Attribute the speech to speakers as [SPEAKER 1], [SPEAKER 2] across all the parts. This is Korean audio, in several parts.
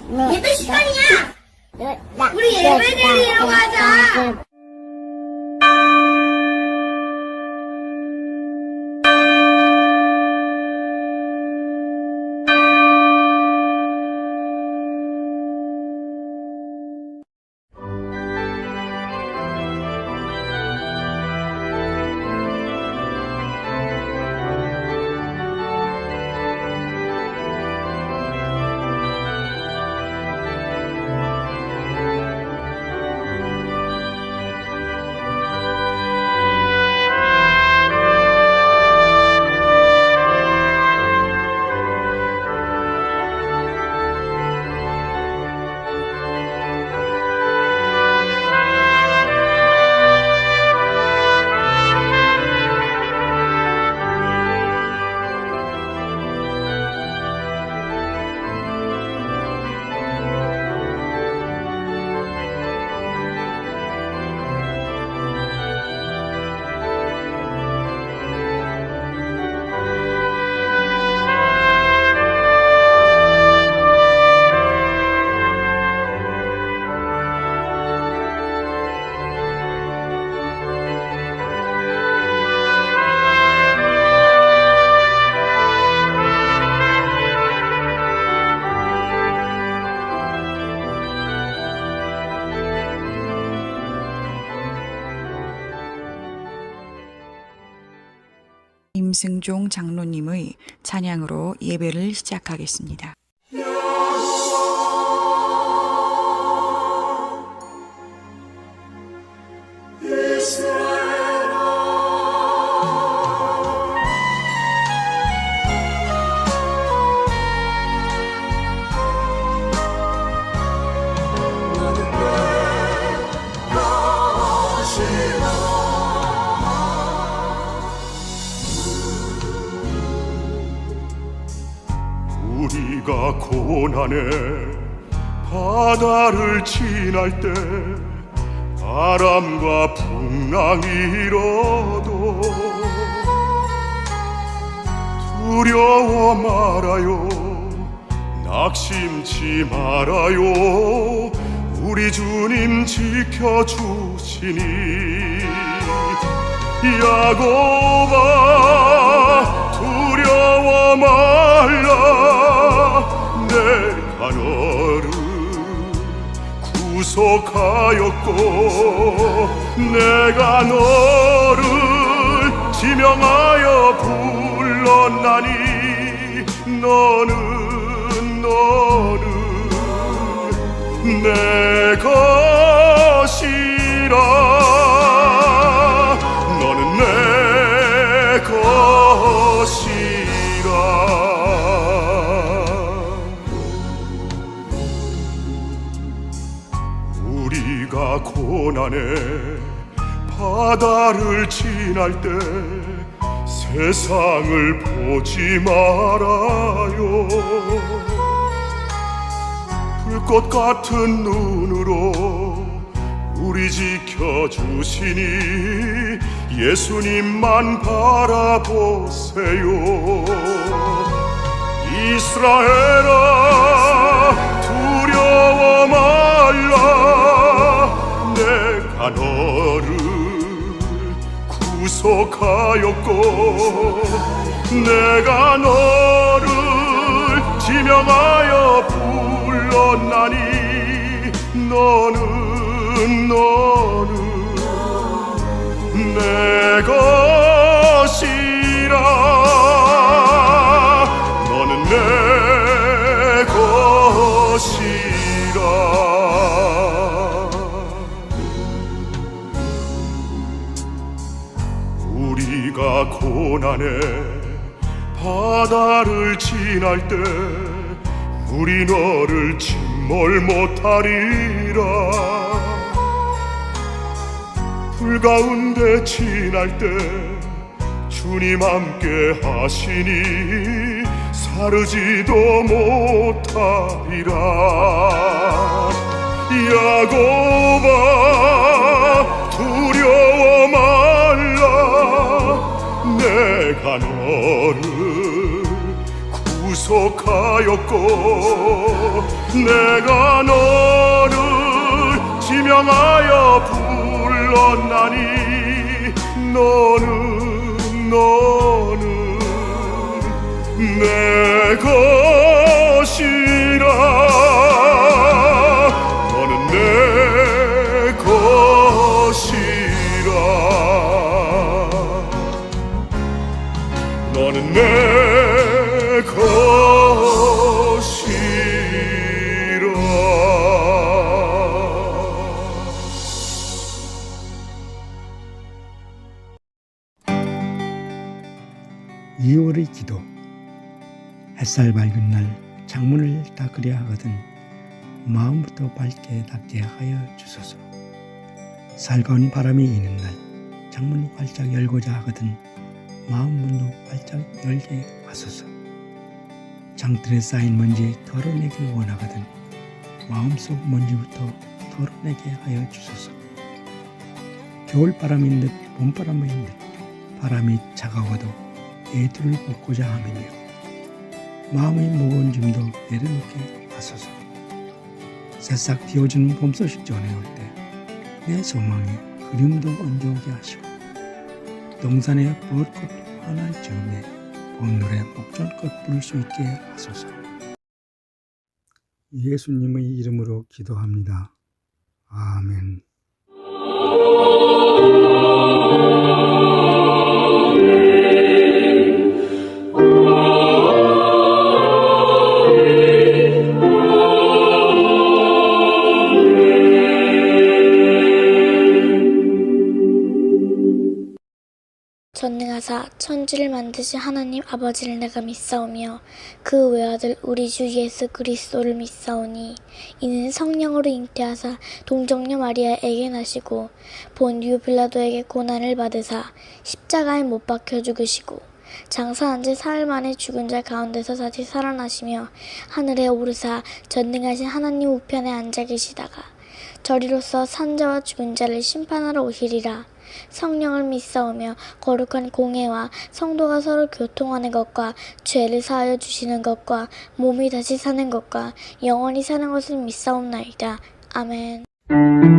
[SPEAKER 1] 예배 시간이야. 우리 예배 드리러 가자.
[SPEAKER 2] 임승종 장로님의 찬양으로 예배를 시작하겠습니다.
[SPEAKER 3] 우리가 고난의 바다를 지날 때 바람과 풍랑이 일어도 두려워 말아요, 낙심치 말아요. 우리 주님 지켜주시니. 야곱아 두려워 말라, 내가 너를 구속하였고 내가 너를 지명하여 불렀나니 너는 내 것이라. 너는 내 것이라. 우리가 고난의 바다를 지날 때 세상을 보지 말아요. 불꽃 같은 눈으로 우리 지켜주시니 예수님만 바라보세요. 이스라엘아 두려워 말라, 내가 너를 구속하였고 내가 너를 지명하여 불렀나니 너는 내 것이라. 너는 내 것이라. 우리가 고난의 바다를 지날 때 우리 너를 침몰 못하리라. 불 가운데 지날 때 주님 함께 하시니 사르지도 못하리라. 야곱아 두려워 말라, 내가 너를 구속하였고 내가 너를 지명하여 불렀나니 너는 내 것이라 너는 내 것이라 너는 내 것이라
[SPEAKER 4] 2월의 기도. 햇살 밝은 날 창문을 닦으려 하거든 마음부터 밝게 닫게 하여 주소서. 살가운 바람이 이는 날 창문을 활짝 열고자 하거든 마음 문도 활짝 열게 하소서. 장틀에 쌓인 먼지 털어내길 원하거든 마음속 먼지부터 털어내게 하여 주소서. 겨울바람인 듯 봄바람인 듯 바람이 차가워도 애들을 벗고자 하며 마음의 무거운 짐도 내려놓게 하소서. 새싹 띄워주는 봄 소식 전해 올 때 내 소망에 그림도 얹어오게 하시고 동산에 벚꽃 화날 즈음에 봄노래 목전껏 부를 수 있게 하소서. 예수님의 이름으로 기도합니다. 아멘.
[SPEAKER 1] 전능하사 천지를 만드신 하나님 아버지를 내가 믿사오며 그 외아들 우리 주 예수 그리스도를 믿사오니 이는 성령으로 잉태하사 동정녀 마리아에게 나시고 본디오 빌라도에게 고난을 받으사 십자가에 못 박혀 죽으시고 장사한 지 사흘 만에 죽은 자 가운데서 다시 살아나시며 하늘에 오르사 전능하신 하나님 우편에 앉아 계시다가 저리로서 산자와 죽은 자를 심판하러 오시리라. 성령을 믿사오며 거룩한 공회와 성도가 서로 교통하는 것과 죄를 사하여 주시는 것과 몸이 다시 사는 것과 영원히 사는 것을 믿사옵나이다. 아멘.
[SPEAKER 5] 할렐루야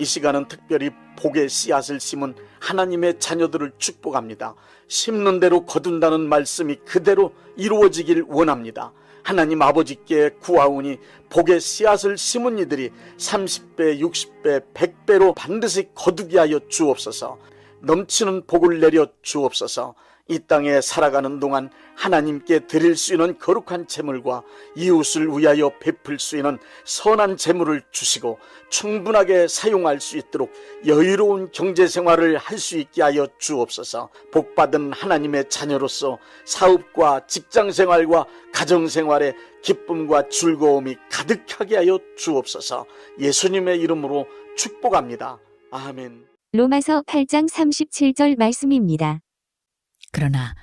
[SPEAKER 5] 이 시간은 특별히 복의 씨앗을 심은 하나님의 자녀들을 축복합니다. 심는 대로 거둔다는 말씀이 그대로 이루어지길 원합니다. 하나님 아버지께 구하오니 복의 씨앗을 심은 이들이 30배, 60배, 100배로 반드시 거두게 하여 주옵소서. 넘치는 복을 내려 주옵소서. 이 땅에 살아가는 동안 하나님께 드릴 수 있는 거룩한 재물과 이웃을 위하여 베풀 수 있는 선한 재물을 주시고 충분하게 사용할 수 있도록 여유로운 경제생활을 할 수 있게 하여 주옵소서. 복받은 하나님의 자녀로서 사업과 직장생활과 가정생활에 기쁨과 즐거움이 가득하게 하여 주옵소서. 예수님의 이름으로 축복합니다. 아멘.
[SPEAKER 6] 로마서 8장 37절 말씀입니다.
[SPEAKER 7] 그러나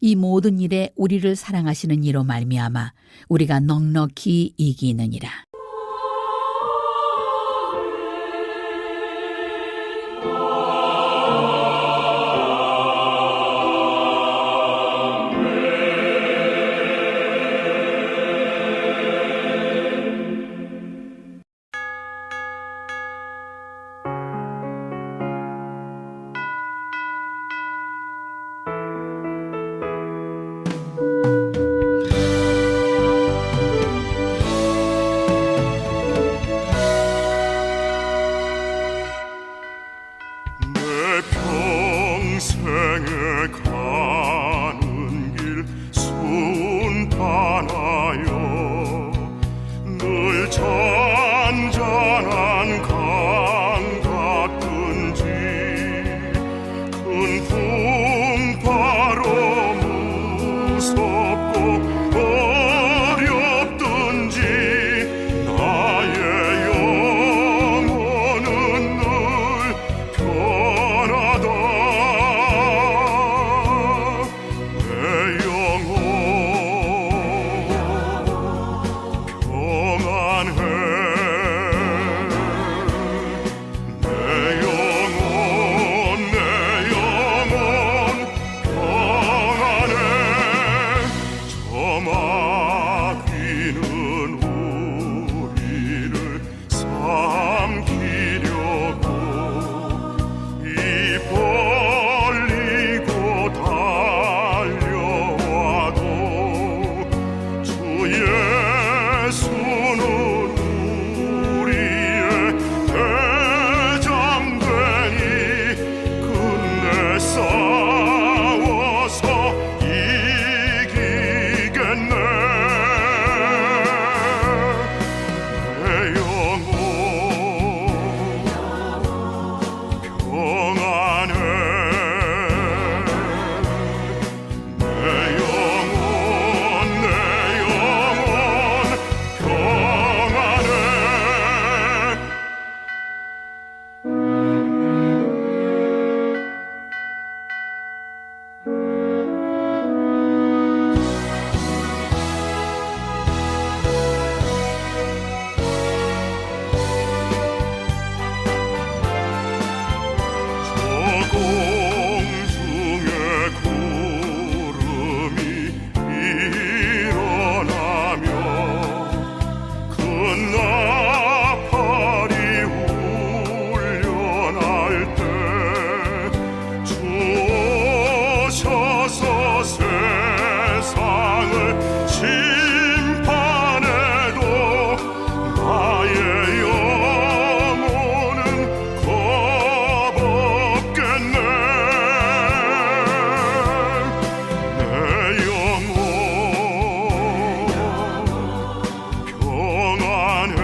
[SPEAKER 7] 이 모든 일에 우리를 사랑하시는 이로 말미암아 우리가 넉넉히 이기느니라.
[SPEAKER 3] 내 평생에 가는 길 순탄하여 늘 잔잔한 강 같은지 큰 풍파로 무섭고 어렵든지 나의 영혼은 늘 편하다. 내 영혼 평안해. 내 영혼 평안해. 저 마귀는 우리를 삼키려고 입 벌리고 달려와도 주 예수는 우리의 대장되니 끝내 싸워서 이기겠네. 내 영혼 평안해. 내 영혼 평안해. 저 공중에 구름이 일어나며 큰 나팔이 울려날 때 주 오셔서 세상을 심판해도 나의 영혼은 겁없겠네. 내 영혼 평안해.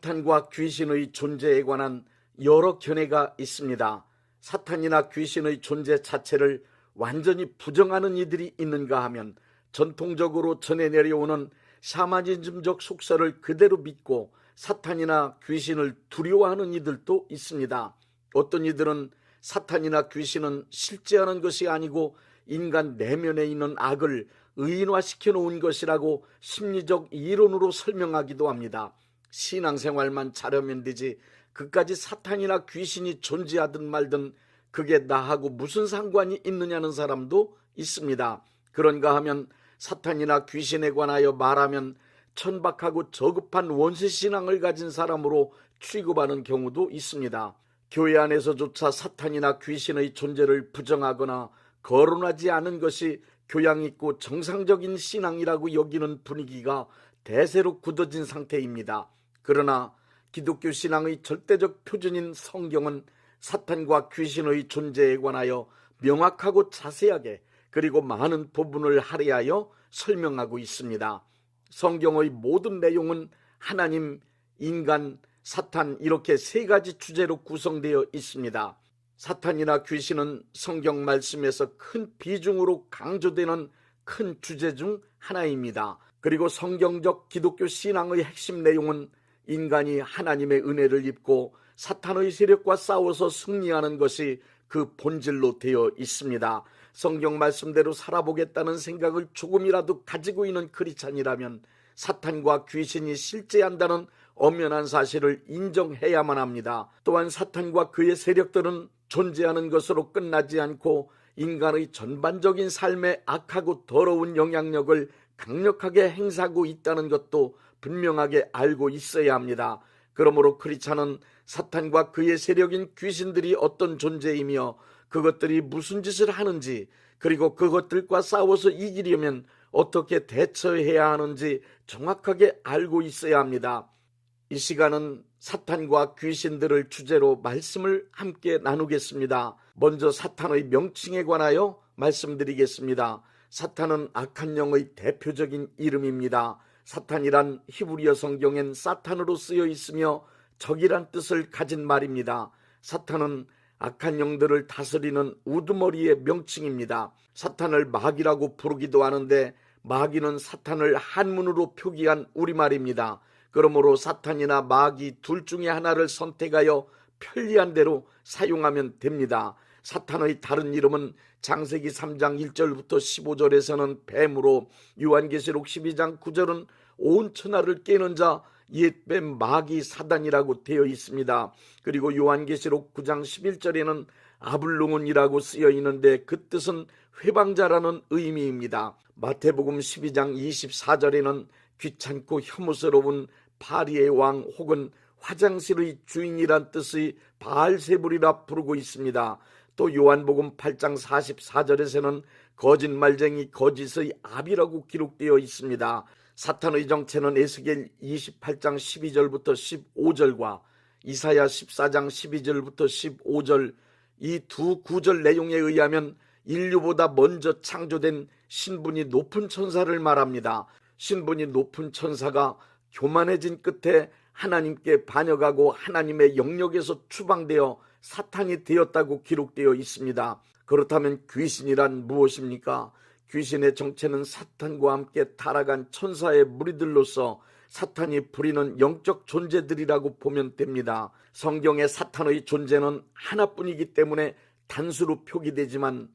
[SPEAKER 5] 사탄과 귀신의 존재에 관한 여러 견해가 있습니다. 사탄이나 귀신의 존재 자체를 완전히 부정하는 이들이 있는가 하면 전통적으로 전해 내려오는 샤머니즘적 속설을 그대로 믿고 사탄이나 귀신을 두려워하는 이들도 있습니다. 어떤 이들은 사탄이나 귀신은 실제하는 것이 아니고 인간 내면에 있는 악을 의인화시켜 놓은 것이라고 심리적 이론으로 설명하기도 합니다. 신앙생활만 잘하면 되지 그까지 사탄이나 귀신이 존재하든 말든 그게 나하고 무슨 상관이 있느냐는 사람도 있습니다. 그런가 하면 사탄이나 귀신에 관하여 말하면 천박하고 저급한 원시신앙을 가진 사람으로 취급하는 경우도 있습니다. 교회 안에서조차 사탄이나 귀신의 존재를 부정하거나 거론하지 않은 것이 교양 있고 정상적인 신앙이라고 여기는 분위기가 대세로 굳어진 상태입니다. 그러나 기독교 신앙의 절대적 표준인 성경은 사탄과 귀신의 존재에 관하여 명확하고 자세하게 그리고 많은 부분을 할애하여 설명하고 있습니다. 성경의 모든 내용은 하나님, 인간, 사탄 이렇게 세 가지 주제로 구성되어 있습니다. 사탄이나 귀신은 성경 말씀에서 큰 비중으로 강조되는 큰 주제 중 하나입니다. 그리고 성경적 기독교 신앙의 핵심 내용은 인간이 하나님의 은혜를 입고 사탄의 세력과 싸워서 승리하는 것이 그 본질로 되어 있습니다. 성경 말씀대로 살아보겠다는 생각을 조금이라도 가지고 있는 크리스찬이라면 사탄과 귀신이 실제한다는 엄연한 사실을 인정해야만 합니다. 또한 사탄과 그의 세력들은 존재하는 것으로 끝나지 않고 인간의 전반적인 삶에 악하고 더러운 영향력을 강력하게 행사하고 있다는 것도 분명하게 알고 있어야 합니다. 그러므로 크리스찬은 사탄과 그의 세력인 귀신들이 어떤 존재이며 그것들이 무슨 짓을 하는지 그리고 그것들과 싸워서 이기려면 어떻게 대처해야 하는지 정확하게 알고 있어야 합니다. 이 시간은 사탄과 귀신들을 주제로 말씀을 함께 나누겠습니다. 먼저 사탄의 명칭에 관하여 말씀드리겠습니다. 사탄은 악한 영의 대표적인 이름입니다. 사탄이란 히브리어 성경엔 사탄으로 쓰여 있으며 적이란 뜻을 가진 말입니다. 사탄은 악한 영들을 다스리는 우두머리의 명칭입니다. 사탄을 마귀라고 부르기도 하는데 마귀는 사탄을 한문으로 표기한 우리말입니다. 그러므로 사탄이나 마귀 둘 중에 하나를 선택하여 편리한 대로 사용하면 됩니다. 사탄의 다른 이름은 창세기 3장 1절부터 15절에서는 뱀으로, 요한계시록 12장 9절은 온 천하를 깨는 자 옛뱀 마귀 사단이라고 되어 있습니다. 그리고 요한계시록 9장 11절에는 아블롱온이라고 쓰여 있는데 그 뜻은 회방자라는 의미입니다. 마태복음 12장 24절에는 귀찮고 혐오스러운 파리의 왕 혹은 화장실의 주인이란 뜻의 바알세불이라 부르고 있습니다. 또 요한복음 8장 44절에서는 거짓말쟁이 거짓의 압이라고 기록되어 있습니다. 사탄의 정체는 에스겔 28장 12절부터 15절과 이사야 14장 12절부터 15절 이 두 구절 내용에 의하면 인류보다 먼저 창조된 신분이 높은 천사를 말합니다. 신분이 높은 천사가 교만해진 끝에 하나님께 반역하고 하나님의 영역에서 추방되어 사탄이 되었다고 기록되어 있습니다. 그렇다면 귀신이란 무엇입니까? 귀신의 정체는 사탄과 함께 타락한 천사의 무리들로서 사탄이 부리는 영적 존재들이라고 보면 됩니다. 성경의 사탄의 존재는 하나뿐이기 때문에 단수로 표기되지만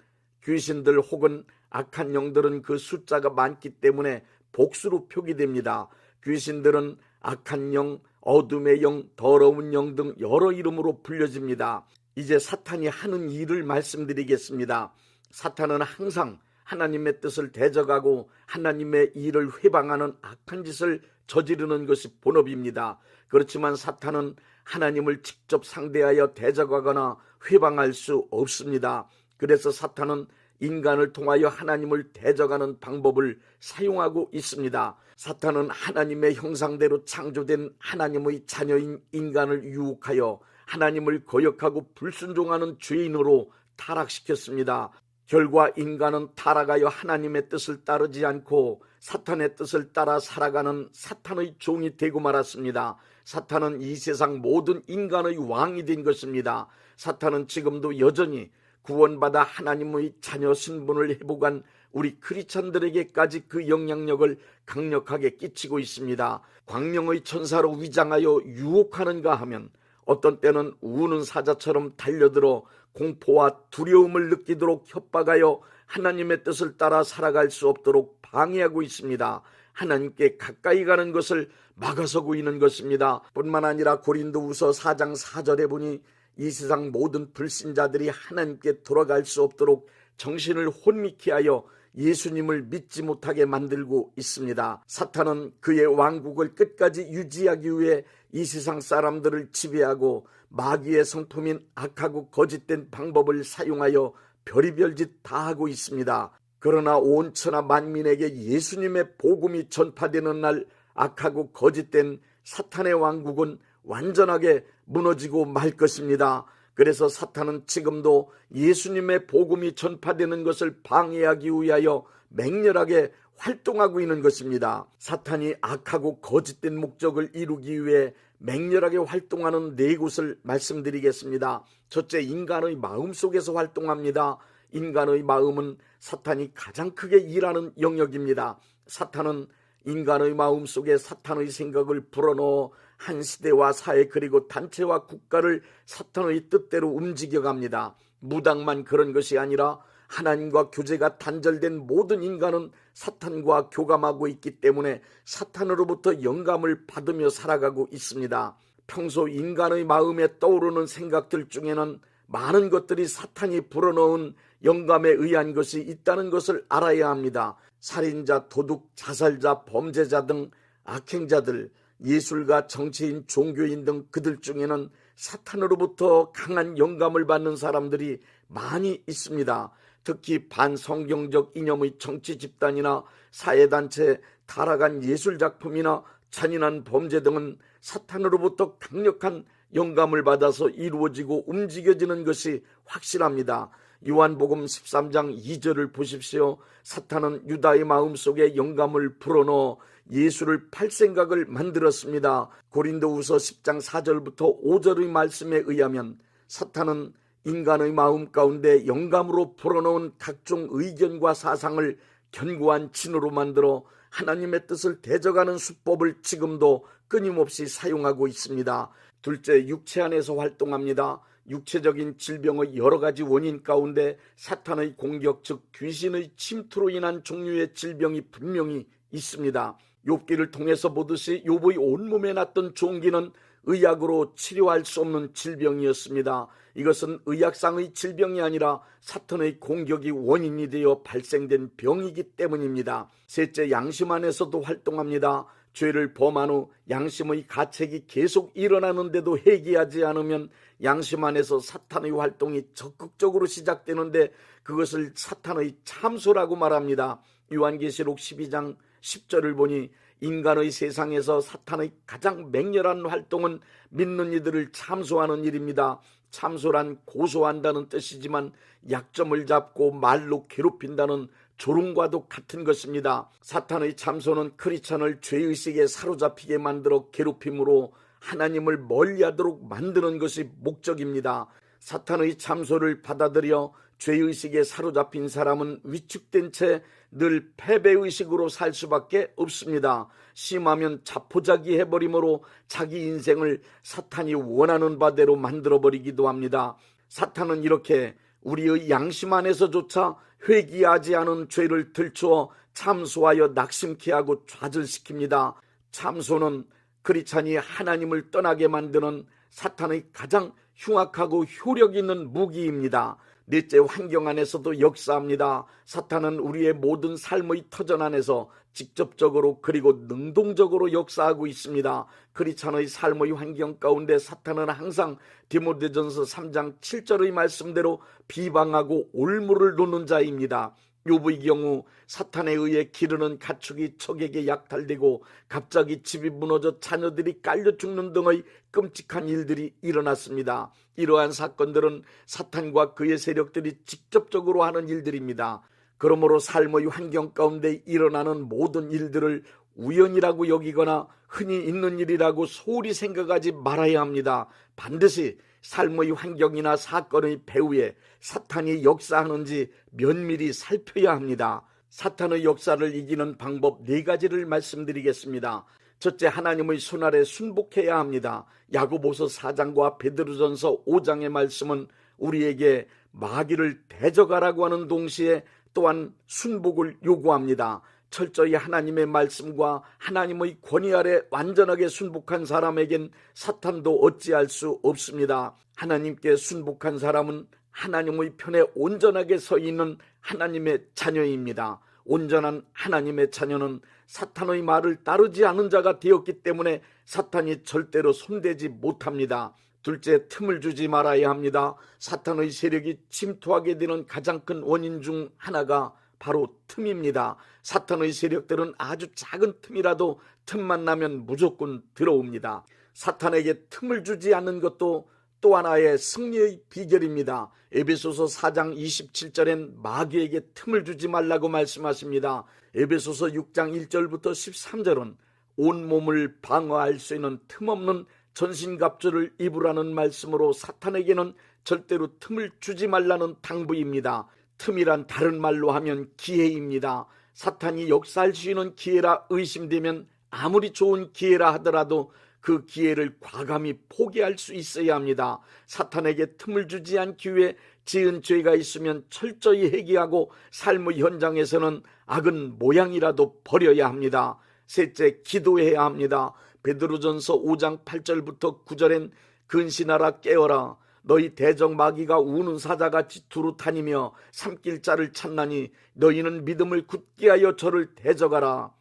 [SPEAKER 5] 귀신들 혹은 악한 영들은 그 숫자가 많기 때문에 복수로 표기됩니다. 귀신들은 악한 영, 어둠의 영, 더러운 영 등 여러 이름으로 불려집니다. 이제 사탄이 하는 일을 말씀드리겠습니다. 사탄은 항상 하나님의 뜻을 대적하고 하나님의 일을 회방하는 악한 짓을 저지르는 것이 본업입니다. 그렇지만 사탄은 하나님을 직접 상대하여 대적하거나 회방할 수 없습니다. 그래서 사탄은 인간을 통하여 하나님을 대적하는 방법을 사용하고 있습니다. 사탄은 하나님의 형상대로 창조된 하나님의 자녀인 인간을 유혹하여 하나님을 거역하고 불순종하는 죄인으로 타락시켰습니다. 결과 인간은 타락하여 하나님의 뜻을 따르지 않고 사탄의 뜻을 따라 살아가는 사탄의 종이 되고 말았습니다. 사탄은 이 세상 모든 인간의 왕이 된 것입니다. 사탄은 지금도 여전히 구원받아 하나님의 자녀 신분을 회복한 우리 크리스찬들에게까지 그 영향력을 강력하게 끼치고 있습니다. 광명의 천사로 위장하여 유혹하는가 하면 어떤 때는 우는 사자처럼 달려들어 공포와 두려움을 느끼도록 협박하여 하나님의 뜻을 따라 살아갈 수 없도록 방해하고 있습니다. 하나님께 가까이 가는 것을 막아서고 있는 것입니다. 뿐만 아니라 고린도후서 4장 4절에 보니 이 세상 모든 불신자들이 하나님께 돌아갈 수 없도록 정신을 혼미케 하여 예수님을 믿지 못하게 만들고 있습니다. 사탄은 그의 왕국을 끝까지 유지하기 위해 이 세상 사람들을 지배하고 마귀의 성품인 악하고 거짓된 방법을 사용하여 별의별 짓 다 하고 있습니다. 그러나 온 천하 만민에게 예수님의 복음이 전파되는 날 악하고 거짓된 사탄의 왕국은 완전하게 무너지고 말 것입니다. 그래서 사탄은 지금도 예수님의 복음이 전파되는 것을 방해하기 위하여 맹렬하게 활동하고 있는 것입니다. 사탄이 악하고 거짓된 목적을 이루기 위해 맹렬하게 활동하는 네 곳을 말씀드리겠습니다. 첫째, 인간의 마음 속에서 활동합니다. 인간의 마음은 사탄이 가장 크게 일하는 영역입니다. 사탄은 인간의 마음 속에 사탄의 생각을 불어넣어 한 시대와 사회 그리고 단체와 국가를 사탄의 뜻대로 움직여갑니다. 무당만 그런 것이 아니라 하나님과 교제가 단절된 모든 인간은 사탄과 교감하고 있기 때문에 사탄으로부터 영감을 받으며 살아가고 있습니다. 평소 인간의 마음에 떠오르는 생각들 중에는 많은 것들이 사탄이 불어넣은 영감에 의한 것이 있다는 것을 알아야 합니다. 살인자, 도둑, 자살자, 범죄자 등 악행자들, 예술가, 정치인, 종교인 등 그들 중에는 사탄으로부터 강한 영감을 받는 사람들이 많이 있습니다. 특히 반성경적 이념의 정치 집단이나 사회단체, 타락한 예술작품이나 잔인한 범죄 등은 사탄으로부터 강력한 영감을 받아서 이루어지고 움직여지는 것이 확실합니다. 요한복음 13장 2절을 보십시오. 사탄은 유다의 마음속에 영감을 불어넣어 예수를 팔 생각을 만들었습니다. 고린도후서 10장 4절부터 5절의 말씀에 의하면 사탄은 인간의 마음 가운데 영감으로 불어넣은 각종 의견과 사상을 견고한 진으로 만들어 하나님의 뜻을 대적하는 수법을 지금도 끊임없이 사용하고 있습니다. 둘째, 육체 안에서 활동합니다. 육체적인 질병의 여러 가지 원인 가운데 사탄의 공격, 즉 귀신의 침투로 인한 종류의 질병이 분명히 있습니다. 욥기를 통해서 보듯이 욥의 온몸에 났던 종기는 의학으로 치료할 수 없는 질병이었습니다. 이것은 의학상의 질병이 아니라 사탄의 공격이 원인이 되어 발생된 병이기 때문입니다. 셋째, 양심 안에서도 활동합니다. 죄를 범한 후 양심의 가책이 계속 일어나는데도 회개하지 않으면 양심 안에서 사탄의 활동이 적극적으로 시작되는데 그것을 사탄의 참소라고 말합니다. 요한계시록 12장 10절을 보니 인간의 세상에서 사탄의 가장 맹렬한 활동은 믿는 이들을 참소하는 일입니다. 참소란 고소한다는 뜻이지만 약점을 잡고 말로 괴롭힌다는 조롱과도 같은 것입니다. 사탄의 참소는 크리스찬을 죄의식에 사로잡히게 만들어 괴롭힘으로 하나님을 멀리하도록 만드는 것이 목적입니다. 사탄의 참소를 받아들여 죄의식에 사로잡힌 사람은 위축된 채 늘 패배의식으로 살 수밖에 없습니다. 심하면 자포자기 해버림으로 자기 인생을 사탄이 원하는 바대로 만들어버리기도 합니다. 사탄은 이렇게 우리의 양심 안에서조차 회개하지 않은 죄를 들추어 참소하여 낙심케 하고 좌절시킵니다. 참소는 크리스찬이 하나님을 떠나게 만드는 사탄의 가장 흉악하고 효력 있는 무기입니다. 넷째, 환경 안에서도 역사합니다. 사탄은 우리의 모든 삶의 터전 안에서 직접적으로 그리고 능동적으로 역사하고 있습니다. 크리스찬의 삶의 환경 가운데 사탄은 항상 디모데전서 3장 7절의 말씀대로 비방하고 올무를 놓는 자입니다. 욥의 경우 사탄에 의해 기르는 가축이 적에게 약탈되고 갑자기 집이 무너져 자녀들이 깔려 죽는 등의 끔찍한 일들이 일어났습니다. 이러한 사건들은 사탄과 그의 세력들이 직접적으로 하는 일들입니다. 그러므로 삶의 환경 가운데 일어나는 모든 일들을 우연이라고 여기거나 흔히 있는 일이라고 소홀히 생각하지 말아야 합니다. 반드시 삶의 환경이나 사건의 배후에 사탄이 역사하는지 면밀히 살펴야 합니다. 사탄의 역사를 이기는 방법 4가지를 말씀드리겠습니다. 첫째, 하나님의 손 아래 순복해야 합니다. 야고보서 4장과 베드로전서 5장의 말씀은 우리에게 마귀를 대적하라고 하는 동시에 또한 순복을 요구합니다. 철저히 하나님의 말씀과 하나님의 권위 아래 완전하게 순복한 사람에겐 사탄도 어찌할 수 없습니다. 하나님께 순복한 사람은 하나님의 편에 온전하게 서 있는 하나님의 자녀입니다. 온전한 하나님의 자녀는 사탄의 말을 따르지 않은 자가 되었기 때문에 사탄이 절대로 손대지 못합니다. 둘째, 틈을 주지 말아야 합니다. 사탄의 세력이 침투하게 되는 가장 큰 원인 중 하나가 바로 틈입니다. 사탄의 세력들은 아주 작은 틈이라도 틈만 나면 무조건 들어옵니다. 사탄에게 틈을 주지 않는 것도 또 하나의 승리의 비결입니다. 에베소서 4장 27절엔 마귀에게 틈을 주지 말라고 말씀하십니다. 에베소서 6장 1절부터 13절은 온몸을 방어할 수 있는 틈없는 전신갑주를 입으라는 말씀으로 사탄에게는 절대로 틈을 주지 말라는 당부입니다. 틈이란 다른 말로 하면 기회입니다. 사탄이 역사할 수 있는 기회라 의심되면 아무리 좋은 기회라 하더라도 그 기회를 과감히 포기할 수 있어야 합니다. 사탄에게 틈을 주지 않기 위해 지은 죄가 있으면 철저히 회개하고 삶의 현장에서는 악은 모양이라도 버려야 합니다. 셋째, 기도해야 합니다. 베드로전서 5장 8절부터 9절엔 근신하라 깨어라 너희 대적 마귀가 우는 사자같이 두루 다니며 삼킬 자를 찾나니 너희는 믿음을 굳게 하여 저를 대적하라.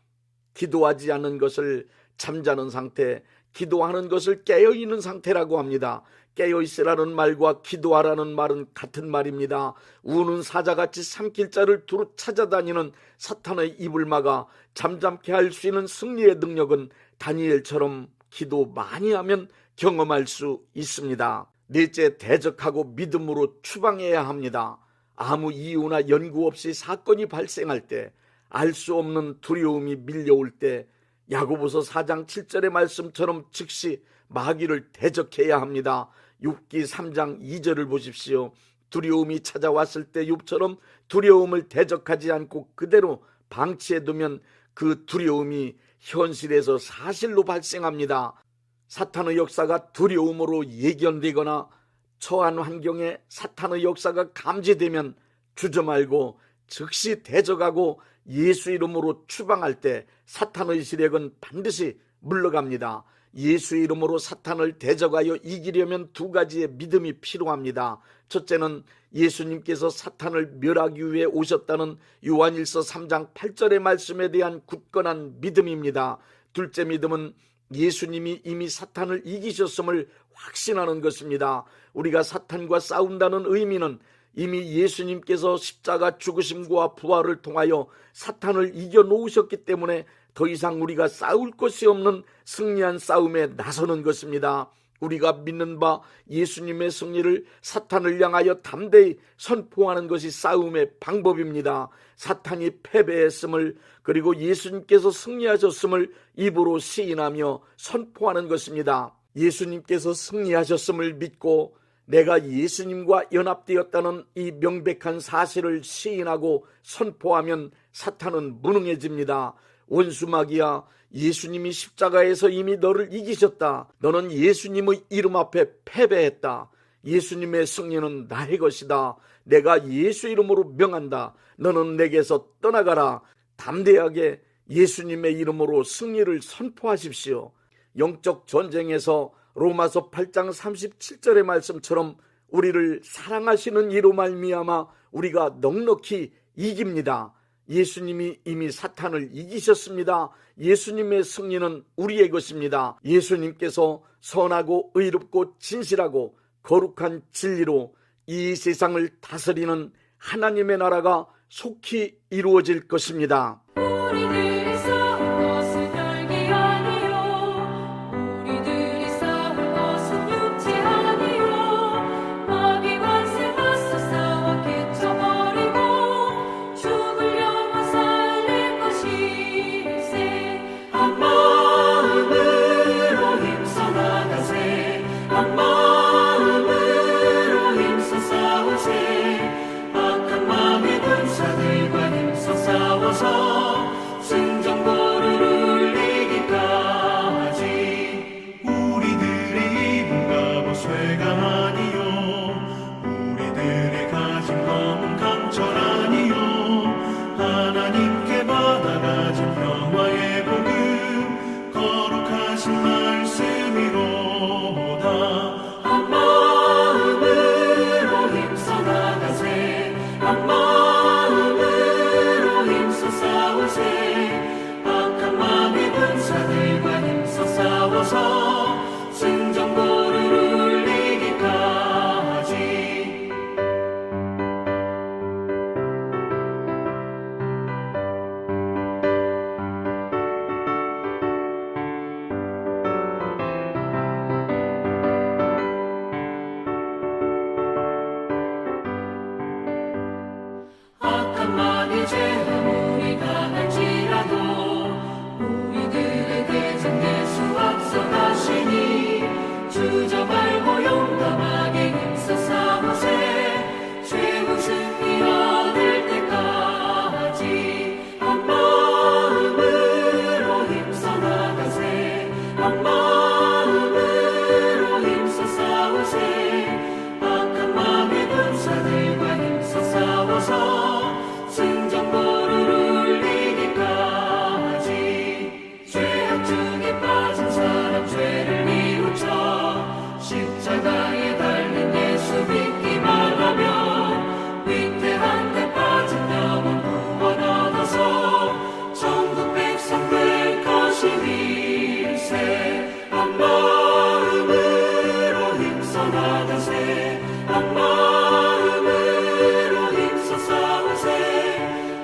[SPEAKER 5] 기도하지 않는 것을 잠자는 상태, 기도하는 것을 깨어있는 상태라고 합니다. 깨어있으라는 말과 기도하라는 말은 같은 말입니다. 우는 사자같이 삼킬 자를 두루 찾아다니는 사탄의 입을 막아 잠잠케 할 수 있는 승리의 능력은 다니엘처럼 기도 많이 하면 경험할 수 있습니다. 넷째, 대적하고 믿음으로 추방해야 합니다. 아무 이유나 연구 없이 사건이 발생할 때, 알 수 없는 두려움이 밀려올 때 야고보서 4장 7절의 말씀처럼 즉시 마귀를 대적해야 합니다. 욥기 3장 2절을 보십시오. 두려움이 찾아왔을 때 욥처럼 두려움을 대적하지 않고 그대로 방치해두면 그 두려움이 현실에서 사실로 발생합니다. 사탄의 역사가 두려움으로 예견되거나 처한 환경에 사탄의 역사가 감지되면 주저말고 즉시 대적하고 예수 이름으로 추방할 때 사탄의 세력은 반드시 물러갑니다. 예수 이름으로 사탄을 대적하여 이기려면 2가지의 믿음이 필요합니다. 첫째는 예수님께서 사탄을 멸하기 위해 오셨다는 요한일서 3장 8절의 말씀에 대한 굳건한 믿음입니다. 둘째 믿음은 예수님이 이미 사탄을 이기셨음을 확신하는 것입니다. 우리가 사탄과 싸운다는 의미는 이미 예수님께서 십자가 죽으심과 부활을 통하여 사탄을 이겨놓으셨기 때문에 더 이상 우리가 싸울 것이 없는 승리한 싸움에 나서는 것입니다. 우리가 믿는 바 예수님의 승리를 사탄을 향하여 담대히 선포하는 것이 싸움의 방법입니다. 사탄이 패배했음을 그리고 예수님께서 승리하셨음을 입으로 시인하며 선포하는 것입니다. 예수님께서 승리하셨음을 믿고 내가 예수님과 연합되었다는 이 명백한 사실을 시인하고 선포하면 사탄은 무능해집니다. 원수 마귀야, 예수님이 십자가에서 이미 너를 이기셨다. 너는 예수님의 이름 앞에 패배했다. 예수님의 승리는 나의 것이다. 내가 예수 이름으로 명한다. 너는 내게서 떠나가라. 담대하게 예수님의 이름으로 승리를 선포하십시오. 영적 전쟁에서 로마서 8장 37절의 말씀처럼 우리를 사랑하시는 이로 말미암아 우리가 넉넉히 이깁니다. 예수님이 이미 사탄을 이기셨습니다. 예수님의 승리는 우리의 것입니다. 예수님께서 선하고 의롭고 진실하고 거룩한 진리로 이 세상을 다스리는 하나님의 나라가 속히 이루어질 것입니다.
[SPEAKER 8] 우리들이 싸운 것은 혈기 아니요 우리들이 싸운 것은 육체 아니요 마귀 관세 맞서 싸워 깨쳐버리고 죽을 영혼 살릴 것일세. 한 마음으로 힘써 나가세. 한 마음으로 힘써 싸우세. 악한 마음의 군사들과 힘써 싸워서 승전보를 울리기까지.
[SPEAKER 3] 우리들의 입은 갑옷 쇠강아니요 우리들의 가진 검은 강철 아니요 하나님께 받아가진 평화의 복음 거룩하신 말씀이로다.
[SPEAKER 8] 한 마음으로 힘써 나가세. 한 마음으로 힘써 싸우세. 악한 마음의 군사들과 힘써 싸워서 승전보를 울리기까지. 악한 마귀 죄 아무리 강할지라도 우리들의 대장 예수 앞서가시니 주저 말고 용감하게 힘써 싸우세. 최후 승리 얻을 때까지. 한 마음으로 힘써 나가세. 한 마음으로 힘써 싸우세. 악한 마귀 군사들과 힘써 싸워서 승전보를 울리기까지. 죄악 중에 빠진 사람 죄를 뉘우쳐 십자가에 달린 예수 믿기만 하면 위태한 데 빠진 영혼 구원 얻어서 천국 백성 될 것이니세. 한 마음으로 힘써 나가세. 한 마음으로 힘써 싸우세.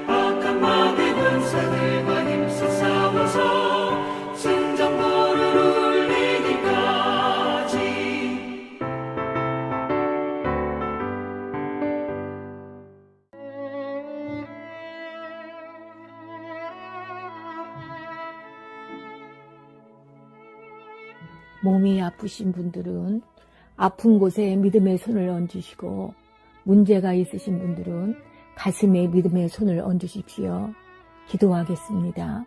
[SPEAKER 8] 악한 마귀 군사들과 힘써 싸워서 승전보를 울리기까지.
[SPEAKER 9] 몸이 아프신 분들은 아픈 곳에 믿음의 손을 얹으시고 문제가 있으신 분들은 가슴에 믿음의 손을 얹으십시오. 기도하겠습니다.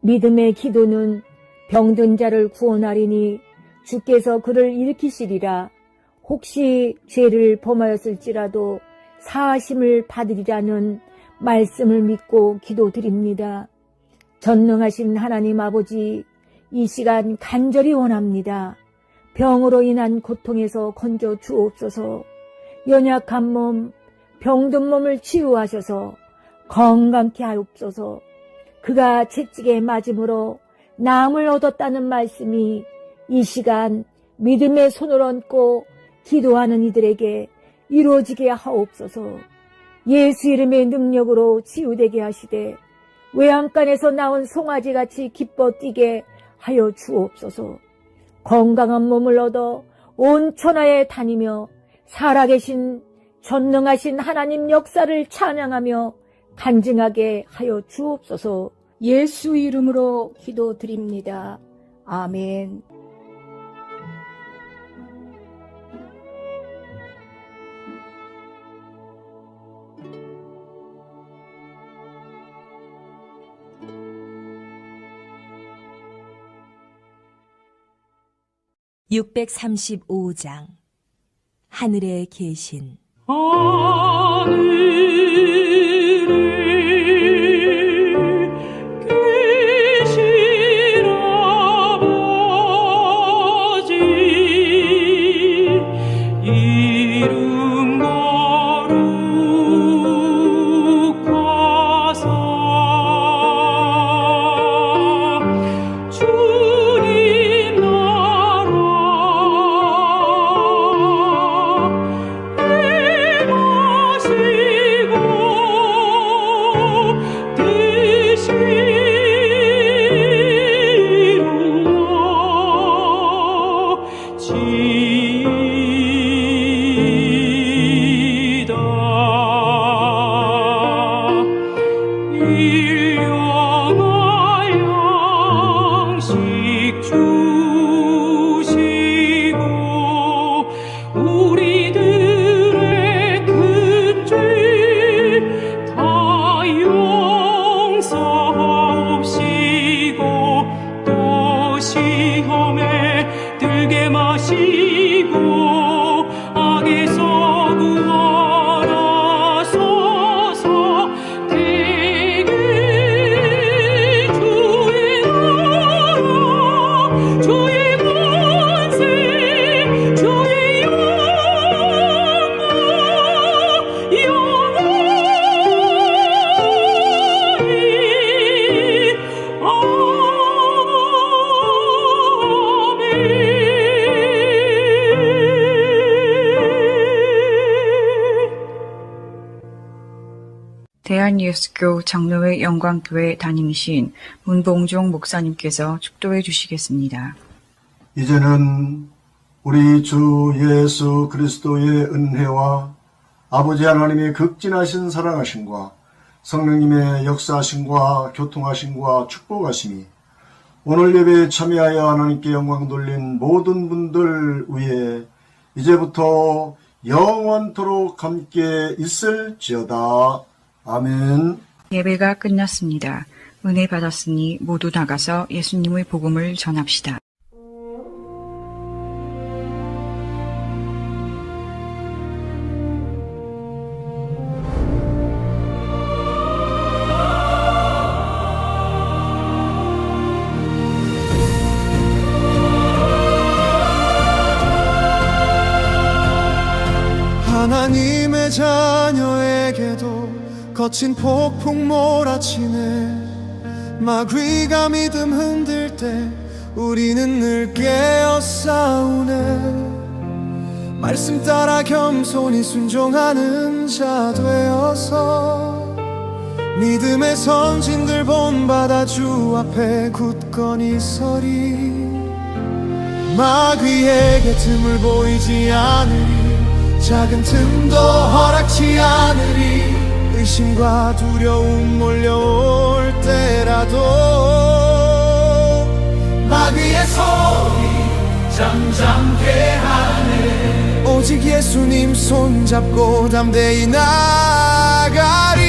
[SPEAKER 9] 믿음의 기도는 병든 자를 구원하리니 주께서 그를 일으키시리라. 혹시 죄를 범하였을지라도 사하심을 받으리라는 말씀을 믿고 기도드립니다. 전능하신 하나님 아버지, 이 시간 간절히 원합니다. 병으로 인한 고통에서 건져 주옵소서. 연약한 몸, 병든 몸을 치유하셔서 건강케 하옵소서. 그가 채찍에 맞음으로 나음을 얻었다는 말씀이 이 시간 믿음의 손을 얹고 기도하는 이들에게 이루어지게 하옵소서. 예수 이름의 능력으로 치유되게 하시되 외양간에서 나온 송아지같이 기뻐 뛰게 하여 주옵소서. 건강한 몸을 얻어 온 천하에 다니며 살아계신 전능하신 하나님 역사를 찬양하며 간증하게 하여 주옵소서. 예수 이름으로 기도드립니다. 아멘.
[SPEAKER 10] (635장) 하늘에 계신
[SPEAKER 8] 주님 나라
[SPEAKER 2] 대한예수교 장로회 영광교회 담임이신 문봉종 목사님께서 축도해 주시겠습니다.
[SPEAKER 11] 이제는 우리 주 예수 그리스도의 은혜와 아버지 하나님의 극진하신 사랑하심과 성령님의 역사하심과 교통하심과 축복하심이 오늘 예배에 참여하여 하나님께 영광 돌린 모든 분들 위에 이제부터 영원토록 함께 있을지어다. 아멘.
[SPEAKER 2] 예배가 끝났습니다. 은혜 받았으니 모두 나가서 예수님의 복음을 전합시다.
[SPEAKER 3] 하나님의 자녀에게도 거친 폭풍 몰아치네. 마귀가 믿음 흔들 때 우리는 늘 깨어 싸우네. 말씀 따라 겸손히 순종하는 자 되어서 믿음의 선진들 본받아 주 앞에 굳건히 서리. 마귀에게 틈을 보이지 않으리. 작은 틈도 허락치 않으리. 의심과 두려움 몰려올 때라도 마귀의 소리 잠잠케 하네. 오직 예수님 손잡고 담대히 나가리.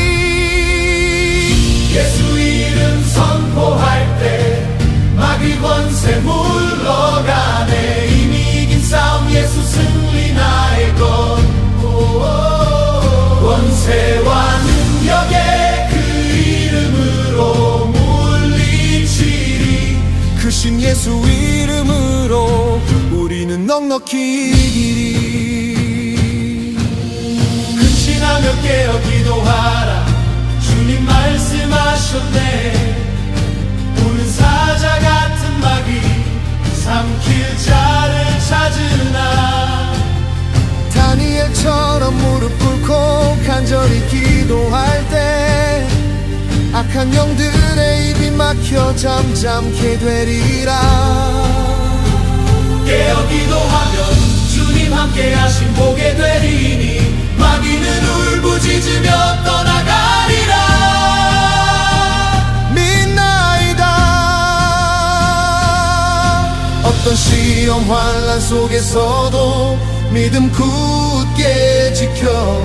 [SPEAKER 3] 예수 이름 선포할 때 마귀 권세 물러가네. 이미 이긴 싸움 예수 승리 나의 것. 권세와 능력의 그 이름으로 물리치리. 크신 예수 이름으로 우리는 넉넉히 이기리. 근신하며 깨어 기도하라. 주님 말씀하셨네. 우는 사자 같은 마귀 삼킬 자를 찾으나. 다니엘처럼 무릎 꿇고 간절히 기도할 때 악한 영들의 입이 막혀 잠잠케 되리라. 깨어 기도하면 주님 함께 하심 보게 되리니 마귀는 울부짖으며 떠나가리라. 믿나이다. 어떤 시험 환난 속에서도 믿음 굳게 지켜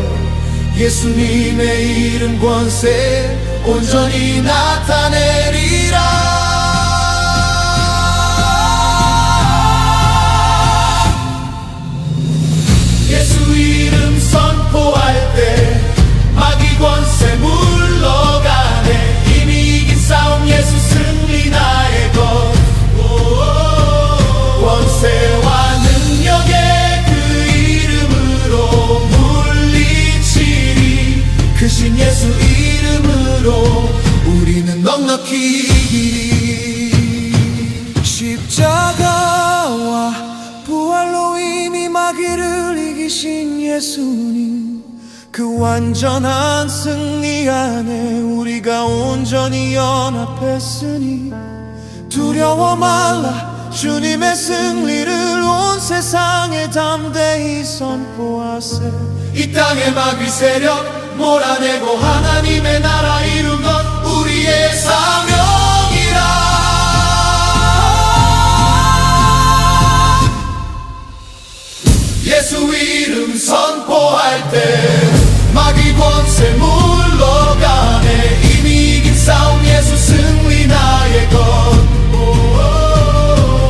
[SPEAKER 3] 예수님의 이름 권세 온전히 나타내리라. 예수 이름 선포할 때 마귀 권세 물러가네. 이미 이긴 싸움 예수 승리 나의 것. 권세와 능력의 크신 예수 이름으로 우리는 넉넉히 이기리. 십자가와 부활로 이미 마귀를 이기신 예수님, 그 완전한 승리 안에 우리가 온전히 연합했으니 두려워 말라. 주님의 승리를 온 세상에 담대히 선포하세. 이 땅의 마귀 세력 몰아내고 하나님의 나라 이룬 것 우리의 사명이라. 예수 이름 선포할 때 마귀 권세 물러가네. 이미 이긴 싸움 예수 승리 나의 것.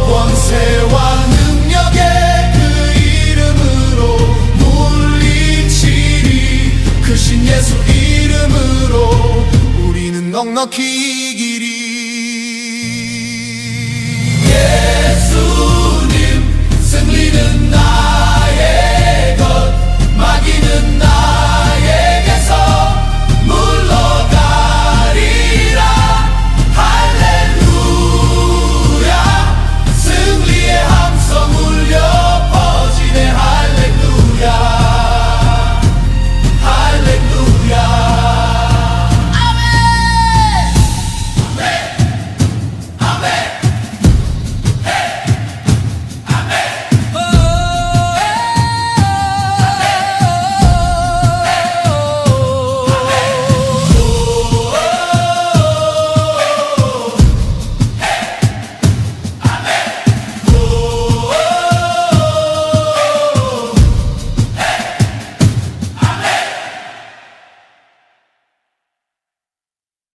[SPEAKER 3] 권세와 능력의 그 이름으로 물리치리. 크신 예수 이름으로 우리는 넉넉히